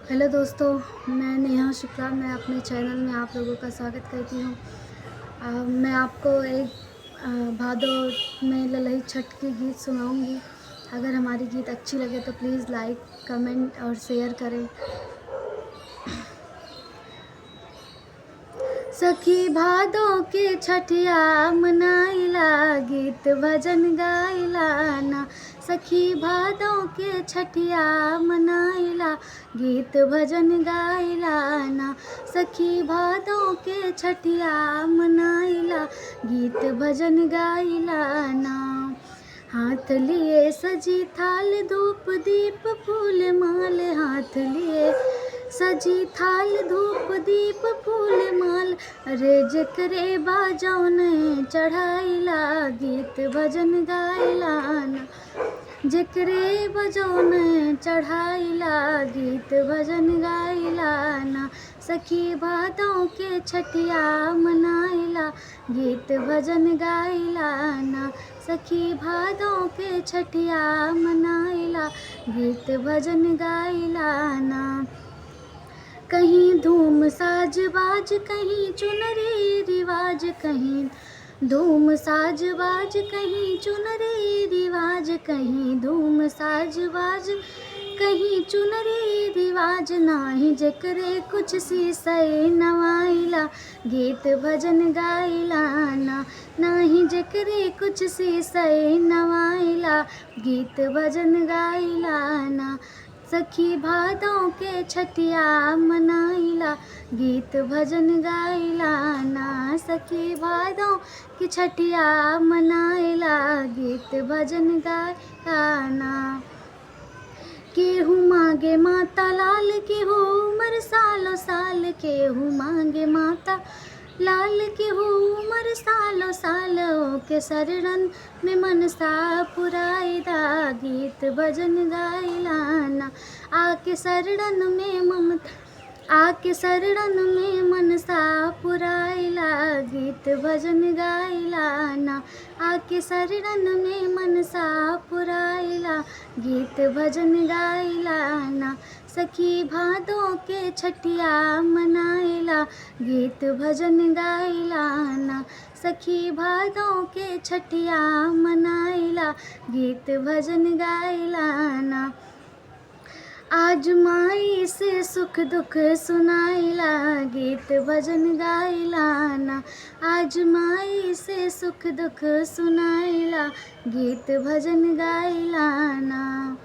Hello दोस्तों, मैं नेहा शुक्ला। मैं अपने चैनल में आप लोगों का स्वागत करती हूँ। मैं आपको एक भादो में ललई छठ के गीत सुनाऊंगी। अगर हमारी गीत अच्छी लगे तो प्लीज़ लाइक, कमेंट और शेयर करें। सखी भादो के छठिया मनाइला, गीत भजन गाइला ना। सखी भादो के छठिया मनाइला, गीत भजन गाइला ना। सखी भादो के छठिया मनाइला, गीत भजन गाइला ना। हाथ लिए सजी थाल धूप दीप फूल माल, हाथ लिए सजी थाल धूप दीप फूल माल। अरे जकरे बाजौ ने चढ़ाइला, गीत भजन गाइला ना। जकरे बजौ ने चढ़ाइला, गीत भजन गाइला ना। सखी भादों के छठिया मनाइला, गीत भजन गाइला ना। सखी भादों के छठिया मनाइला, गीत भजन गाइला ना। कहीं धूम साज बाज, कहीं चुनरी रिवाज, कहीं धूम साज बाज, कहीं चुनरी रिवाज, कहीं धूम साज बाज, कहीं चुनरी रिवाज। नाही जकरे कुछ सीसई नवाइला, गीत भजन गाइला ना। नाही जकरे कुछ सीसई नवाइला, गीत भजन गाइला ना। सखी भादों के छठिया मनाइला, गीत भजन गाइला ना। सखी भादों की छठिया मनाइला, गीत भजन गाइला ना। केहू मांगे माता लाल, केहू उमर सालों साल, केहू मांगे माता लाल, केहू उमर सालों साल। के शरणन में मनसा पुराइदा, गीत भजन गाइला ना। आके शरणन में ममता, आके शरणन में मनसा पुराइला, गीत भजन गाइला ना। आके शरणन में मनसा पुराइला, गीत भजन गाइला ना। सखी भादों के छठिया मनाइला, गीत भजन गाइला ना। सखी भादों के छठिया मनाइला, गीत भजन गाइला ना। आज माई से सुख दुख सुनाइला, गीत भजन गाइला ना। आज माई से सुख दुख सुनाइला, गीत भजन गाइला ना।